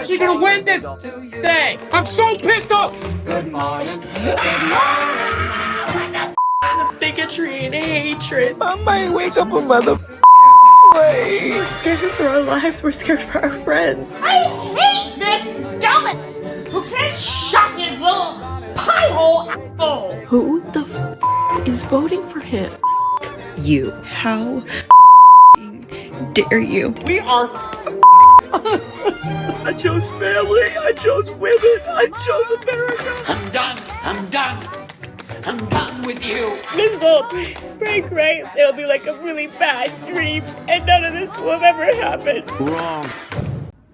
is she gonna win this thing? I'm so pissed off! Good morning. Good morning. The bigotry and hatred. I might wake up a mother way. We're scared for our lives. We're scared for our friends. I hate this dumbass who can't shut his little pie hole apple. Who the is voting for him? You. How dare you? We are I chose family, I chose women, I chose America. I'm done. I'm done. I'm done with you. This will break right. It'll be like a really bad dream, and none of this will ever happen. Wrong.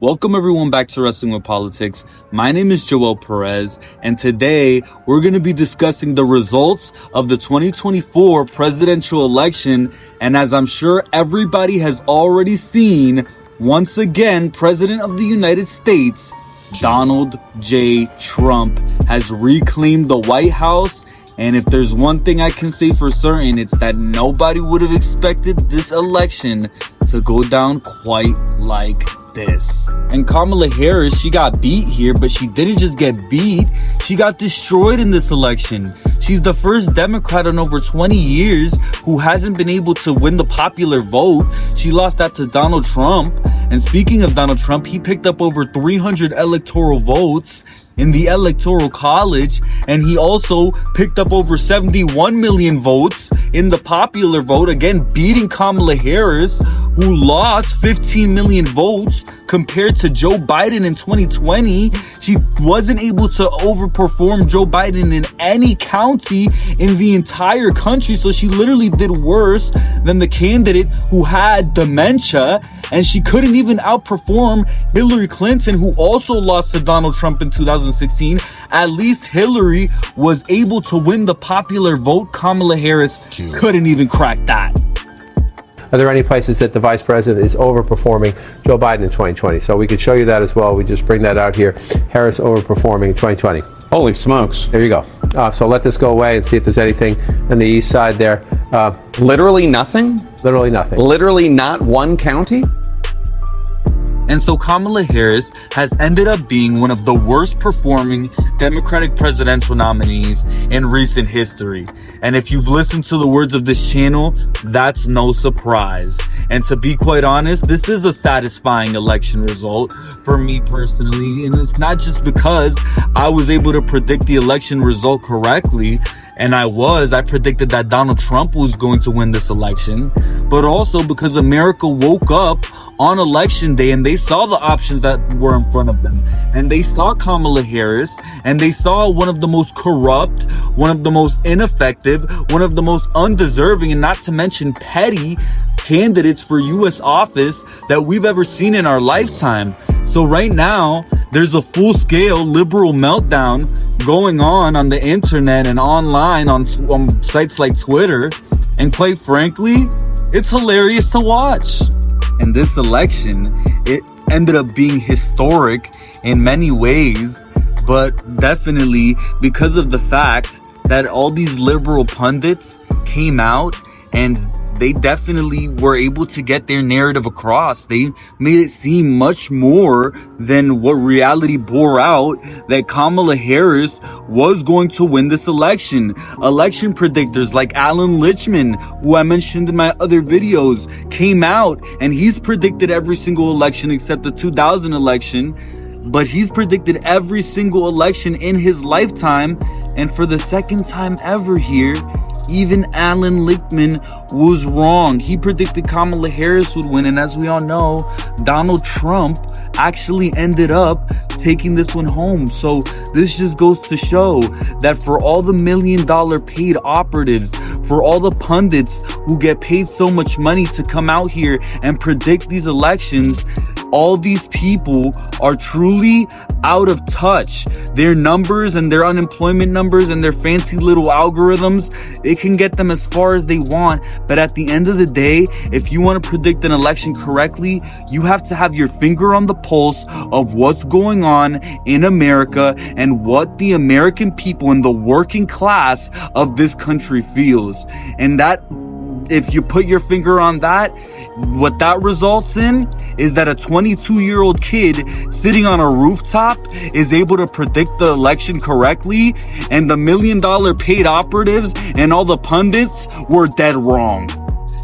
Welcome everyone back to Wrestling with Politics. My name is Joel Perez, and today we're going to be discussing the results of the 2024 presidential election. And as I'm sure everybody has already seen, once again, President of the United States, Donald J. Trump, has reclaimed the White House. And if there's one thing I can say for certain, it's that nobody would have expected this election to go down quite like this. And Kamala Harris, she got beat here, but she didn't just get beat, she got destroyed in this election. She's the first Democrat in over 20 years who hasn't been able to win the popular vote. She lost that to Donald Trump. And speaking of Donald Trump, he picked up over 300 electoral votes in the Electoral College, and he also picked up over 71 million votes in the popular vote, again beating Kamala Harris, who lost 15 million votes compared to Joe Biden in 2020. She wasn't able to overperform Joe Biden in any county in the entire country, so she literally did worse than the candidate who had dementia, and she couldn't even outperform Hillary Clinton, who also lost to Donald Trump in 2016. At least Hillary was able to win the popular vote. Kamala Harris couldn't even crack that. Are there any places that the vice president is overperforming Joe Biden in 2020? So we could show you that as well. We just bring that out here. Harris overperforming in 2020. Holy smokes. There you go. So let this go away and see if there's anything on the east side there. Literally nothing? Literally nothing. Literally not one county? And so Kamala Harris has ended up being one of the worst performing Democratic presidential nominees in recent history. And if you've listened to the words of this channel, that's no surprise. And to be quite honest, this is a satisfying election result for me personally. And it's not just because I was able to predict the election result correctly, and I predicted that Donald Trump was going to win this election, but also because America woke up on election day and they saw the options that were in front of them. And they saw Kamala Harris, and they saw one of the most corrupt, one of the most ineffective, one of the most undeserving, and not to mention petty candidates for U.S. office that we've ever seen in our lifetime. So right now, there's a full-scale liberal meltdown going on the internet and online on sites like Twitter. And quite frankly, it's hilarious to watch. And this election, it ended up being historic in many ways, but definitely because of the fact that all these liberal pundits came out and they definitely were able to get their narrative across. They made it seem much more than what reality bore out, that Kamala Harris was going to win this election. Election predictors like Alan Lichtman, who I mentioned in my other videos, came out and he's predicted every single election except the 2000 election. But he's predicted every single election in his lifetime. And for the second time ever here, even Alan Lichtman was wrong. He predicted Kamala Harris would win, and as we all know, Donald Trump actually ended up taking this one home. So this just goes to show that for all the $1 million paid operatives, for all the pundits who get paid so much money to come out here and predict these elections, all these people are truly out of touch. Their numbers and their unemployment numbers and their fancy little algorithms, it can get them as far as they want. But at the end of the day, if you want to predict an election correctly, you have to have your finger on the pulse of what's going on in America and what the American people and the working class of this country feels. And that if you put your finger on that, what that results in is that a 22-year-old kid sitting on a rooftop is able to predict the election correctly, and the $1 million paid operatives and all the pundits were dead wrong.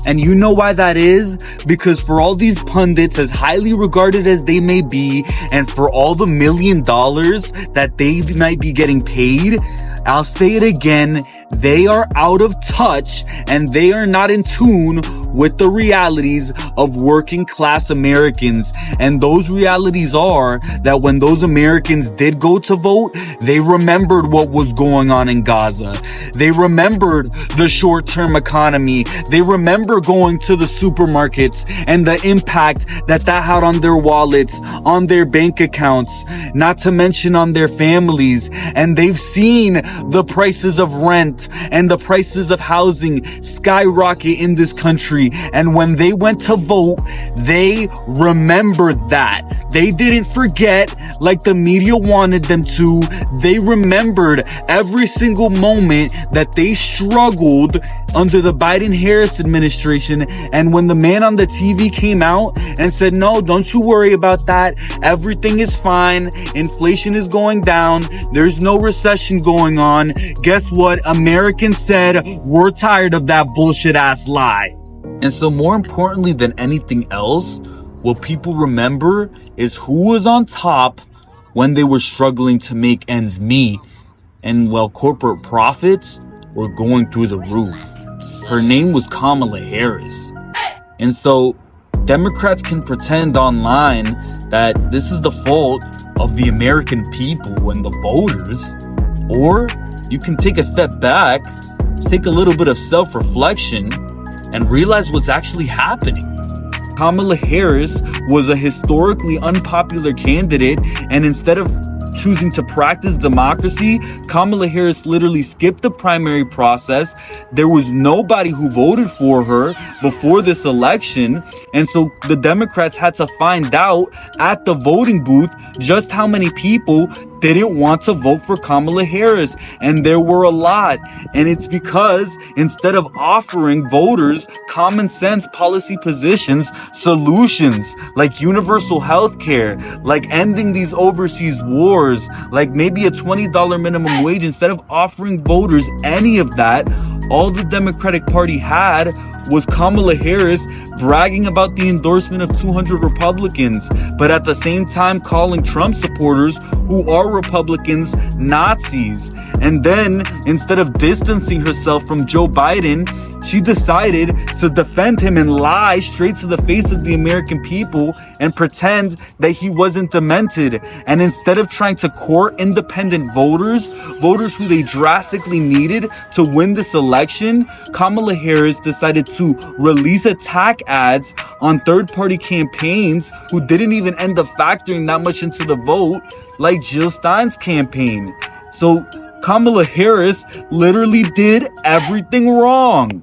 And you know why that is? Because for all these pundits, as highly regarded as they may be, and for all the $1 million that they might be getting paid, I'll say it again, they are out of touch and they are not in tune with the realities of working class Americans. And those realities are that when those Americans did go to vote, they remembered what was going on in Gaza. They remembered the short-term economy. They remember going to the supermarkets and the impact that had on their wallets, on their bank accounts, not to mention on their families. And they've seen the prices of rent and the prices of housing skyrocket in this country. And when they went to vote, they remembered that. They didn't forget like the media wanted them to. They remembered every single moment that they struggled under the Biden-Harris administration. And when the man on the TV came out and said, no, don't you worry about that. Everything is fine. Inflation is going down. There's no recession going on. Guess what? Americans said, we're tired of that bullshit ass lie. And so more importantly than anything else, what people remember is who was on top when they were struggling to make ends meet and while corporate profits were going through the roof. Her name was Kamala Harris. And so Democrats can pretend online that this is the fault of the American people and the voters, or you can take a step back, take a little bit of self-reflection, and realize what's actually happening. Kamala Harris was a historically unpopular candidate, and instead of choosing to practice democracy, Kamala Harris literally skipped the primary process. There was nobody who voted for her before this election, and so the Democrats had to find out at the voting booth just how many people didn't want to vote for Kamala Harris, and there were a lot. And it's because instead of offering voters common sense policy positions, solutions like universal health care, like ending these overseas wars, like maybe a $20 minimum wage, instead of offering voters any of that, all the Democratic Party had was Kamala Harris bragging about the endorsement of 200 Republicans, but at the same time calling Trump supporters who are Republicans Nazis. And then, instead of distancing herself from Joe Biden, she decided to defend him and lie straight to the face of the American people and pretend that he wasn't demented. And instead of trying to court independent voters who they drastically needed to win this election, Kamala Harris decided to release attack ads on third-party campaigns who didn't even end up factoring that much into the vote, like Jill Stein's campaign. So Kamala Harris literally did everything wrong.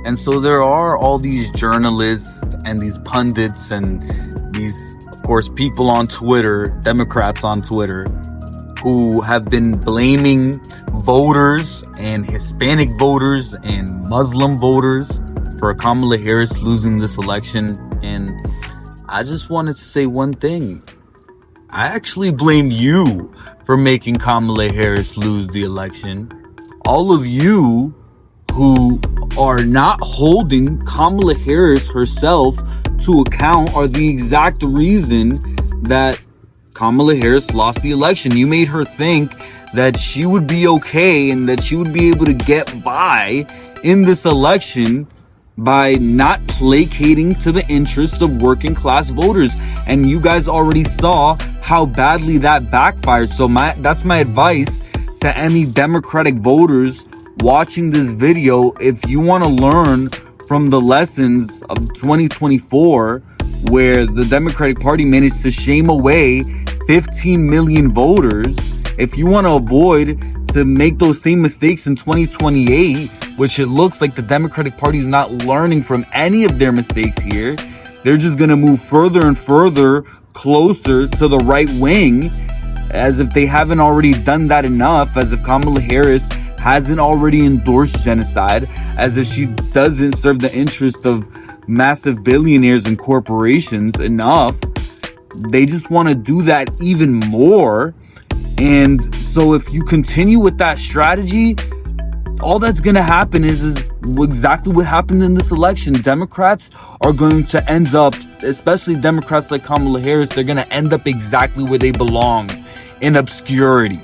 And so there are all these journalists and these pundits and these, of course, people on Twitter, Democrats on Twitter, who have been blaming voters and Hispanic voters and Muslim voters for Kamala Harris losing this election. And I just wanted to say one thing. I actually blame you for making Kamala Harris lose the election. All of you who are not holding Kamala Harris herself to account are the exact reason that Kamala Harris lost the election. You made her think that she would be okay and that she would be able to get by in this election by not placating to the interests of working class voters. And you guys already saw how badly that backfired. So that's my advice to any Democratic voters watching this video. If you want to learn from the lessons of 2024, where the Democratic Party managed to shame away 15 million voters, if you want to avoid to make those same mistakes in 2028, which it looks like the Democratic Party is not learning from any of their mistakes here, they're just going to move further and further closer to the right wing, as if they haven't already done that enough, as if Kamala Harris hasn't already endorsed genocide, as if she doesn't serve the interest of massive billionaires and corporations enough. They just want to do that even more. And so if you continue with that strategy, all that's going to happen is exactly what happened in this election. Democrats are going to end up, especially Democrats like Kamala Harris, they're going to end up exactly where they belong, in obscurity.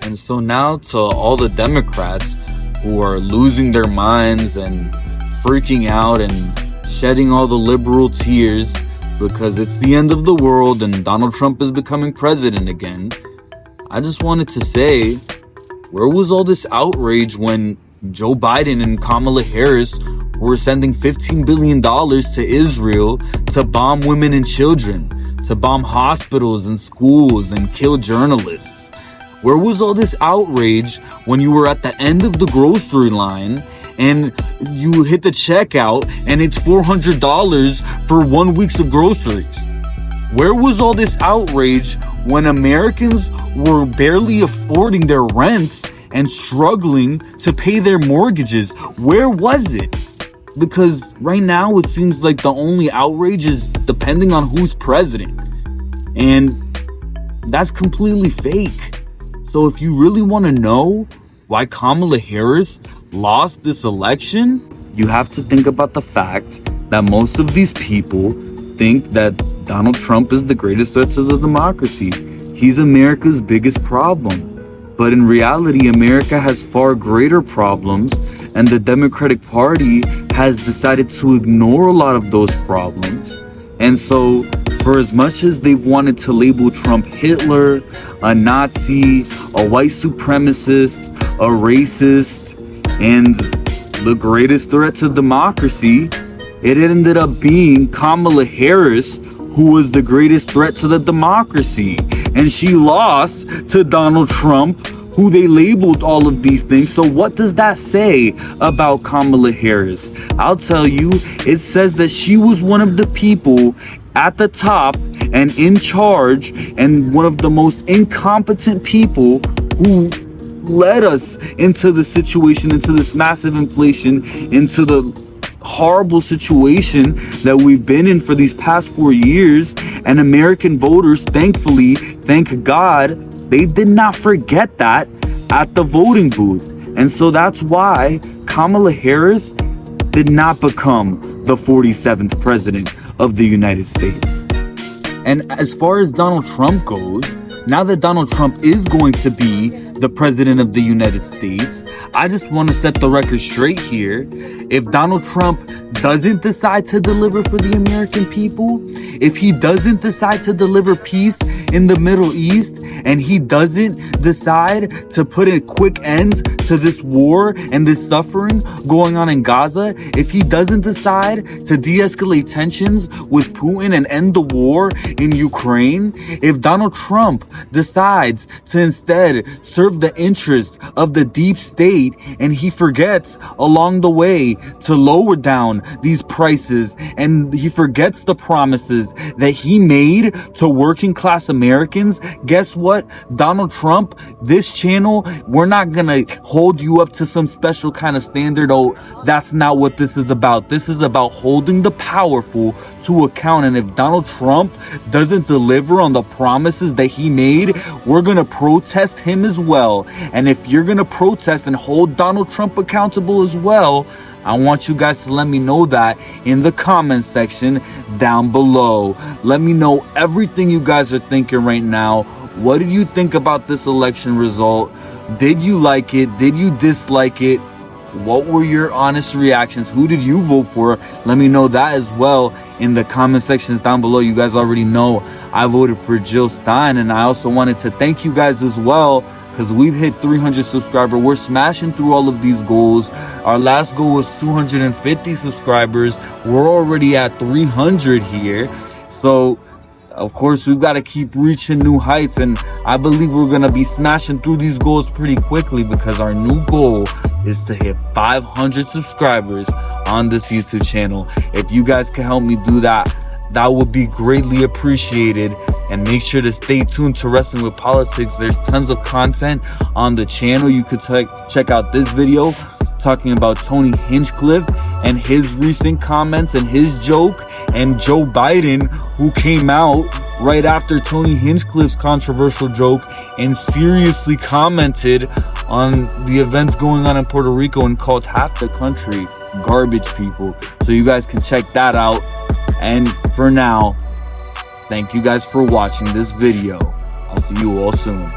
And so now to all the Democrats who are losing their minds and freaking out and shedding all the liberal tears because it's the end of the world and Donald Trump is becoming president again, I just wanted to say, where was all this outrage when Joe Biden and Kamala Harris were sending $15 billion to Israel to bomb women and children, to bomb hospitals and schools and kill journalists? Where was all this outrage when you were at the end of the grocery line and you hit the checkout and it's $400 for 1 week of groceries? Where was all this outrage when Americans were barely affording their rents and struggling to pay their mortgages? Where was it? Because right now it seems like the only outrage is depending on who's president. And that's completely fake. So if you really want to know why Kamala Harris lost this election, you have to think about the fact that most of these people think that Donald Trump is the greatest threat to the democracy. He's America's biggest problem. But in reality, America has far greater problems, and the Democratic Party has decided to ignore a lot of those problems. And so, for as much as they've wanted to label Trump Hitler, a Nazi, a white supremacist, a racist, and the greatest threat to democracy, it ended up being Kamala Harris who was the greatest threat to the democracy. And she lost to Donald Trump, who they labeled all of these things. So what does that say about Kamala Harris? I'll tell you, it says that she was one of the people at the top and in charge and one of the most incompetent people who led us into the situation, into this massive inflation, into the horrible situation that we've been in for these past 4 years. And American voters, thankfully, thank God, they did not forget that at the voting booth. And so that's why Kamala Harris did not become the 47th president of the United States. And as far as Donald Trump goes, now that Donald Trump is going to be the president of the United States, I just want to set the record straight here. If Donald Trump doesn't decide to deliver for the American people, if he doesn't decide to deliver peace in the Middle East, and he doesn't decide to put a quick end to this war and this suffering going on in Gaza, if he doesn't decide to de-escalate tensions with Putin and end the war in Ukraine, if Donald Trump decides to instead serve the interest of the deep state and he forgets along the way to lower down these prices and he forgets the promises that he made to working class Americans, guess what? Donald Trump, this channel, we're not gonna hold you up to some special kind of standard. Oh, that's not what this is about. This is about holding the powerful to account. And if Donald Trump doesn't deliver on the promises that he made, we're gonna protest him as well. And if you're gonna protest and hold Donald Trump accountable as well, I want you guys to let me know that in the comment section down below. Let me know everything you guys are thinking right now. What did you think about this election result? Did you like it? Did you dislike it? What were your honest reactions? Who did you vote for? Let me know that as well in the comment sections down below. You guys already know I voted for Jill Stein. And I also wanted to thank you guys as well, because we've hit 300 subscribers. We're smashing through all of these goals. Our last goal was 250 subscribers. We're already at 300 here. So, of course, we've got to keep reaching new heights. And I believe we're going to be smashing through these goals pretty quickly, because our new goal is to hit 500 subscribers on this YouTube channel. If you guys can help me do that, that would be greatly appreciated. And make sure to stay tuned to Wrestling with Politics. There's tons of content on the channel. You could check out this video talking about Tony Hinchcliffe and his recent comments and his joke, and Joe Biden, who came out right after Tony Hinchcliffe's controversial joke and seriously commented on the events going on in Puerto Rico and called half the country garbage people. So you guys can check that out. And for now, thank you guys for watching this video. I'll see you all soon.